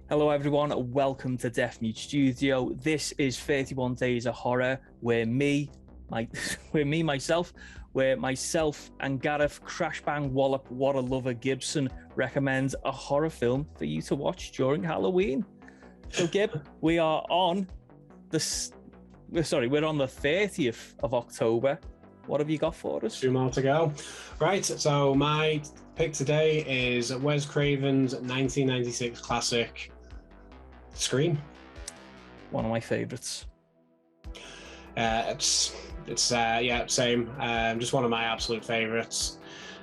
Hello everyone, welcome to Deaf Mute Studio. This is 31 Days of Horror, where myself and Gareth Crash Bang Wallop What a Lover Gibson recommends a horror film for you to watch during Halloween. So Gib, we're on the 30th of October. What have you got for us? 2 more to go. Right, so my pick today is Wes Craven's 1996 classic, Scream. One of my favourites. It's same. Just one of my absolute favourites.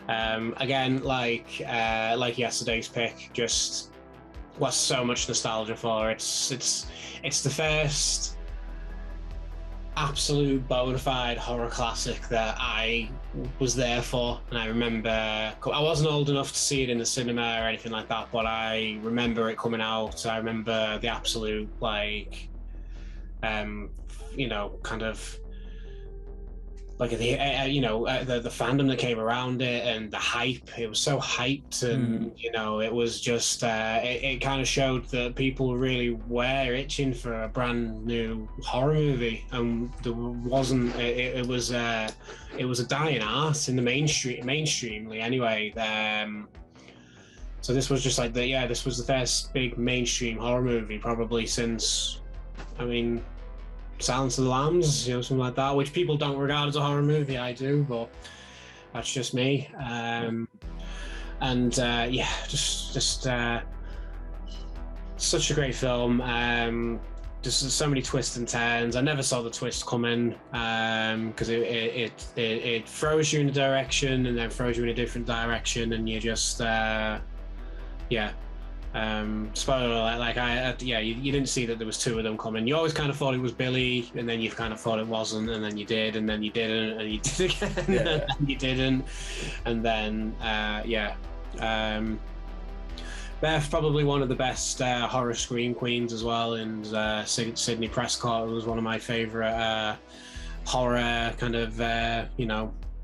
Again, like yesterday's pick, just was so much nostalgia for. It's the first absolute bona fide horror classic that I was there for, and I remember I wasn't old enough to see it in the cinema or anything like that, but I remember it coming out. I remember the absolute kind of like the fandom that came around it and the hype. It was so hyped, and it was just it kind of showed that people really were itching for a brand new horror movie, and there wasn't. It was a dying art in the mainstreamly anyway. So this was just this was the first big mainstream horror movie probably since, Silence of the Lambs, something like that, which people don't regard as a horror movie. I do, but that's just me. Just such a great film. Just so many twists and turns. I never saw the twist coming because it throws you in a direction and then throws you in a different direction, and you just spoiler alert, you didn't see that there was two of them coming. You always kind of thought it was Billy, and then you kind of thought it wasn't, and then you did, and then you didn't, and you did again, and then you didn't, and then Beth, probably one of the best horror scream queens as well, and Sidney Prescott was one of my favorite horror kind of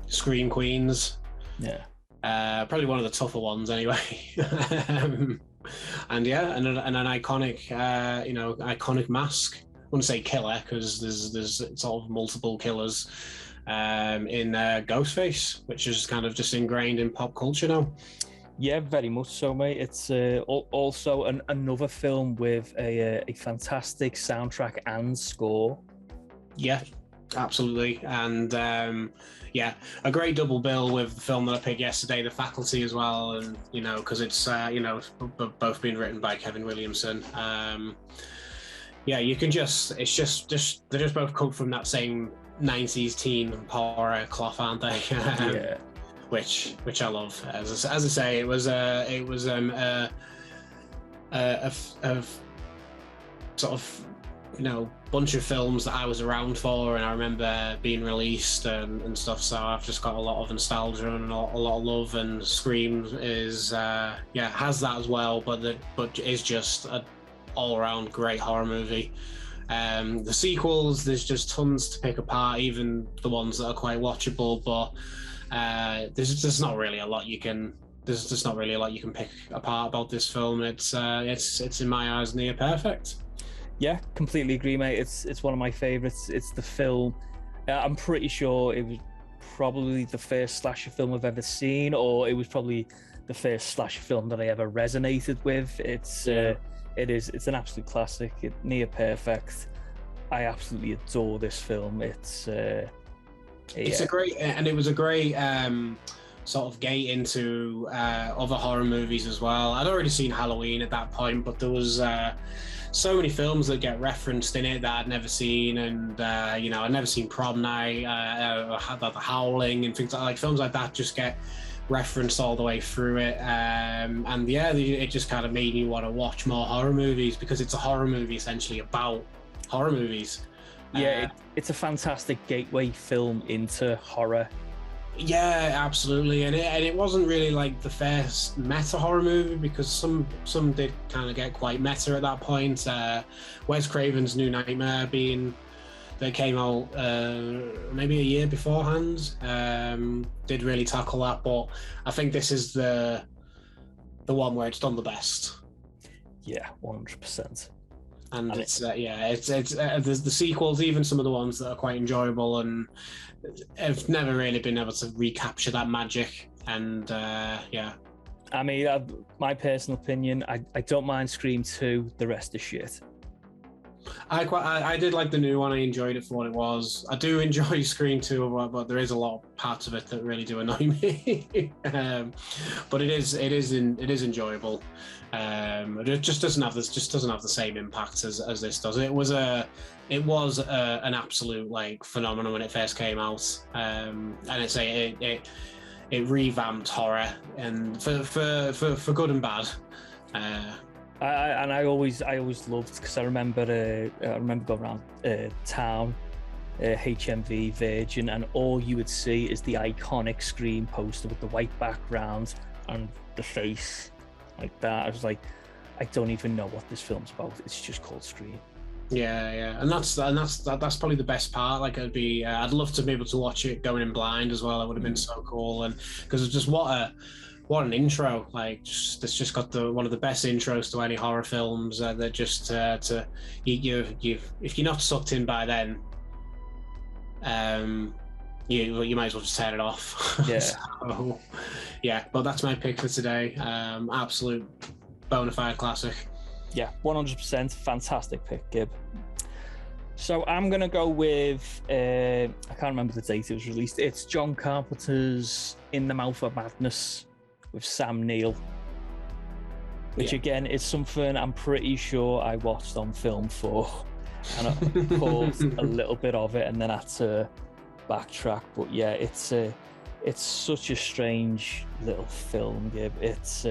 scream queens. Probably one of the tougher ones anyway. And an iconic iconic mask. I wouldn't say killer because there's sort of multiple killers in Ghostface, which is kind of just ingrained in pop culture now. Yeah, very much so, mate. It's also another film with a fantastic soundtrack and score. Yeah, absolutely. And a great double bill with the film that I picked yesterday, The Faculty, as well. And because it's both been written by Kevin Williamson. You can they're just both come from that same 90s teen horror cloth, aren't they? Which I love. As I say, it was a sort of bunch of films that I was around for, and I remember being released and stuff. So I've just got a lot of nostalgia and a lot of love. And Scream is has that as well, but is just an all-around great horror movie. The sequels, there's just tons to pick apart, even the ones that are quite watchable, but there's just not really a lot you can pick apart about this film. It's in my eyes near perfect. Yeah, completely agree, mate. It's one of my favourites. It's the film. I'm pretty sure it was probably the first slasher film I've ever seen, or it was probably the first slasher film that I ever resonated with. It's an absolute classic. Near perfect. I absolutely adore this film. It's a great, and it was a great sort of gate into other horror movies as well. I'd already seen Halloween at that point, but there was so many films that get referenced in it that I'd never seen, and I'd never seen Prom Night, The Howling, and things like films like that just get referenced all the way through it. It just kind of made me want to watch more horror movies, because it's a horror movie essentially about horror movies. It's a fantastic gateway film into horror. Yeah, absolutely, and it wasn't really like the first meta horror movie, because some did kind of get quite meta at that point. Wes Craven's New Nightmare that came out maybe a year beforehand, did really tackle that, but I think this is the the one where it's done the best. Yeah, 100%. And it's the sequels, even some of the ones that are quite enjoyable, and have never really been able to recapture that magic. And yeah, I mean, my personal opinion, I don't mind Scream 2. The rest is shit. I did like the new one. I enjoyed it for what it was. I do enjoy Scream 2, but there is a lot of parts of it that really do annoy me. But it is enjoyable. It just doesn't have the same impact as this does. It was an absolute like phenomenon when it first came out, and it revamped horror, and for good and bad. I always loved, because I remember going around town, HMV, Virgin, and all you would see is the iconic Scream poster with the white background and the face like that. I was like, I don't even know what this film's about. It's just called Scream. Yeah, and that's probably the best part. Like, I'd love to be able to watch it going in blind as well. It would have been so cool, and because it's just what an intro! Like, it's just got one of the best intros to any horror films. That just if you're not sucked in by then, you might as well just turn it off. Yeah. So, yeah, but that's my pick for today. Absolute bona fide classic. Yeah, 100%. Fantastic pick, Gib. So I'm going to go with, I can't remember the date it was released. It's John Carpenter's In the Mouth of Madness with Sam Neill, which again is something I'm pretty sure I watched on Film 4, and I caught a little bit of it and then had to backtrack. But yeah, it's such a strange little film, Gib. It's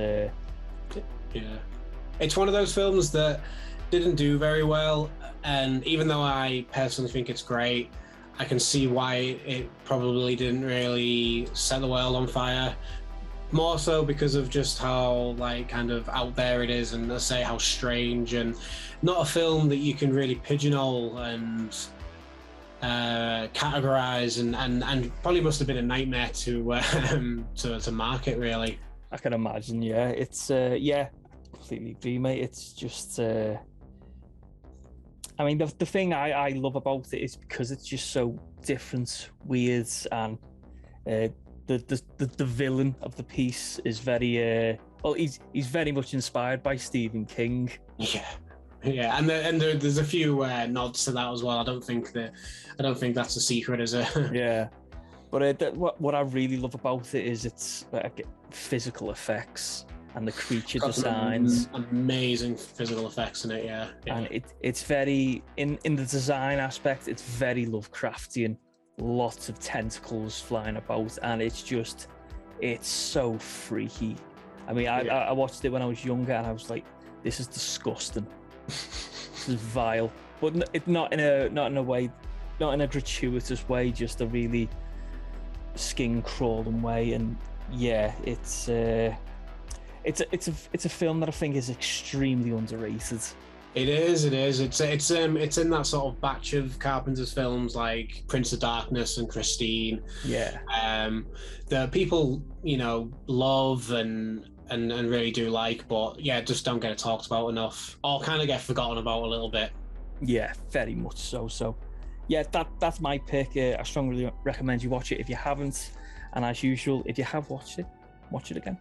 one of those films that didn't do very well, and even though I personally think it's great, I can see why it probably didn't really set the world on fire. More so because of just how like kind of out there it is, and let's say how strange, and not a film that you can really pigeonhole and categorize, and probably must have been a nightmare to market, really. I can imagine. Yeah, it's completely agree, mate. It's just I mean, the thing I love about it is because it's just so different, weird, and the villain of the piece is very he's very much inspired by Stephen King. Yeah, and there's a few nods to that as well. I don't think that's a secret, is it? Yeah, but what I really love about it is its physical effects and the creature designs. Amazing physical effects in it, yeah. And it's very in the design aspect. It's very Lovecraftian. Lots of tentacles flying about, and it's so freaky. I mean, I watched it when I was younger, and I was like, this is disgusting. This is vile, but it's not in a way, not in a gratuitous way, just a really skin crawling way. And yeah, it's a film that I think is extremely underrated. It is. It's in that sort of batch of Carpenter's films like Prince of Darkness and Christine. Yeah. The people, love and really do like, but yeah, just don't get talked about enough, or kind of get forgotten about a little bit. Yeah, very much so. So yeah, that's my pick. I strongly recommend you watch it if you haven't, and as usual, if you have watched it, watch it again.